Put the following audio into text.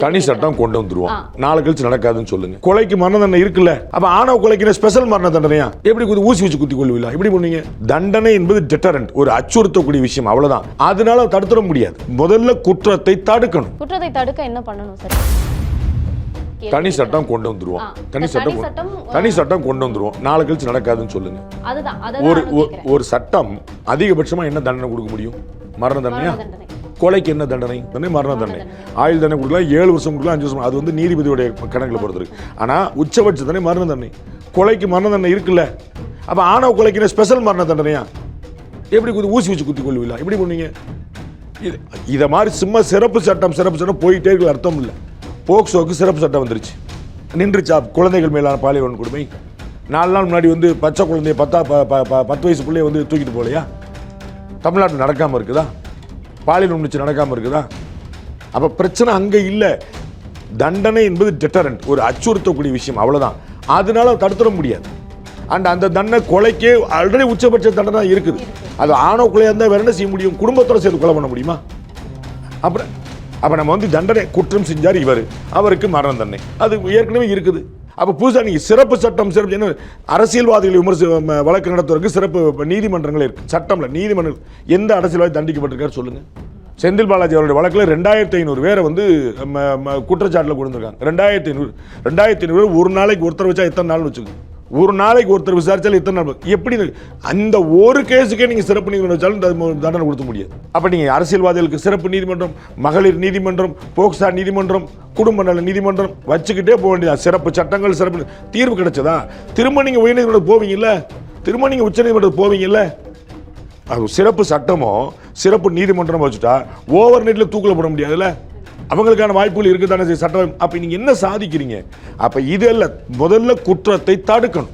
தனி சட்டம் கொண்டு வந்துருவோம். நாளை கழிச்சு நடக்காதுன்னு சொல்லுங்க. கொலைக்கு மரண தண்டனை இருக்குல்ல, அப்ப ஆணவ கொலைக்கு ஸ்பெஷல் மரண தண்டனையா? எப்படி ஊசி வச்சு குத்தி கொள்வீங்களா? இப்படி பண்ணுவீங்க? தண்டனை என்பது டெட்டரண்ட், ஒரு அச்சுறுத்தக்கூடிய விஷயம், அவ்வளவுதான். அதனால தடுத்துட முடியாது. முதல்ல குற்றத்தை தடுக்கணும். குற்றத்தை தடுக்க என்ன பண்ணணும் சார்? தனி சட்டம் கொண்டு வந்துருவோம். தனி சட்டம் கொண்டு வந்துருவோம். நாளை கழிச்சு நடக்காதுன்னு சொல்லுங்க. ஒரு சட்டம் அதிகபட்சமா என்ன தண்டனை கொடுக்க முடியும்? மரண தண்டனையா? கொலைக்கு என்ன தண்டனை? மரண தண்டனை. ஆயுள் தண்டனை கொடுக்கலாம், 7 வருஷம் கொடுக்கலாம், 5 வருஷம். அது வந்து நீதிபதியோட கணக்கில் பொறுத்து இருக்கு. ஆனா உச்சபட்ச தண்டனை மரண தண்டனை. கொலைக்கு மரண தண்டனை இருக்குல்ல, அப்ப ஆணவ கொலைக்கு ஸ்பெஷல் மரண தண்டனையா? எப்படி ஊசி வச்சு குத்தி கொள்வீங்களா? இப்படி பண்ணுவீங்க? இதை மாதிரி சும்மா சிறப்பு சட்டம் போயிட்டே இருக்க அர்த்தம் இல்லை. போக்சோக்கு சிறப்பு சட்டம் வந்துருச்சு, நின்றுச்சா? குழந்தைகள் மேலான பாலியல் வன்கொடுமை 4 நாள் முன்னாடி வந்து பச்சை குழந்தைய 10 வயசு பிள்ளைய வந்து தூக்கிட்டு போகலையா? தமிழ்நாட்டில் நடக்காம இருக்குதா? பாலியல் வன்முறை நடக்காம இருக்குதா? அப்ப பிரச்சனை அங்க இல்ல. தண்டனை என்பது டெட்டரண்ட், ஒரு அச்சுறுத்தக்கூடிய விஷயம், அவ்வளவுதான். அதனால தடுத்துட முடியாது. அந்த தண்டனை கொலைக்கே ஆல்ரெடி உச்சபட்ச தண்டனை இருக்குது. அது ஆணவ கொலையா இருந்தா வேற என்ன செய்ய முடியும்? குடும்பத்தோட சேர்த்து கொலை பண்ண முடியுமா? அப்புறம் அப்ப நம்ம வந்து தண்டனை, குற்றம் செஞ்சார் இவர், அவருக்கு மரண தண்டனை, அது ஏற்கனவே இருக்குது. அப்ப புதுசா நீங்க சிறப்பு சட்டம், சிறப்பு என்ன? அரசியல்வாதிகளை வழக்கு நடத்துவதற்கு சிறப்பு நீதிமன்றங்கள் இருக்கு. சட்டம்ல நீதிமன்றம் எந்த அரசியல்வாதி தண்டிக்கப்பட்டிருக்காரு சொல்லுங்க? செந்தில் பாலாஜி அவருடைய வழக்கில் 2500 பேரை வந்து குற்றச்சாட்டில் கொடுத்துருக்காங்க. 2500 ஒரு நாளைக்கு ஒருத்தர் வச்சா எத்தனை நாள் வச்சுக்கோங்க? ஒரு நாளைக்கு ஒருத்தர் விசாரிச்சாலும் எத்தனை நாள்? எப்படி அந்த ஒரு கேஸுக்கே நீங்க சிறப்பு நீதிமன்றம் வச்சாலும் தண்டனை கொடுக்க முடியாது. அப்ப நீங்க அரசியல்வாதிகளுக்கு சிறப்பு நீதிமன்றம், மகளிர் நீதிமன்றம், போக்சா நீதிமன்றம், குடும்ப நல நீதிமன்றம் வச்சுக்கிட்டே போக வேண்டியது. சிறப்பு சட்டங்கள், சிறப்பு தீர்வு கிடைச்சதா? திரும்ப நீங்க உயர்நீதிமன்றம் போவீங்கல்ல, திரும்ப நீங்க உச்ச நீதிமன்றம் போவீங்கல்ல. அது சிறப்பு சட்டமோ சிறப்பு நீதிமன்றம் வச்சுட்டா ஓவர் நைட்ல தூக்கில போட முடியாதுல்ல. அவங்களுக்கான வாய்ப்புகள் இருக்குதானே சட்டம். அப்ப நீங்க என்ன சாதிக்கிறீங்க? அப்ப இது அல்ல, முதல்ல குற்றத்தை தடுக்கணும்.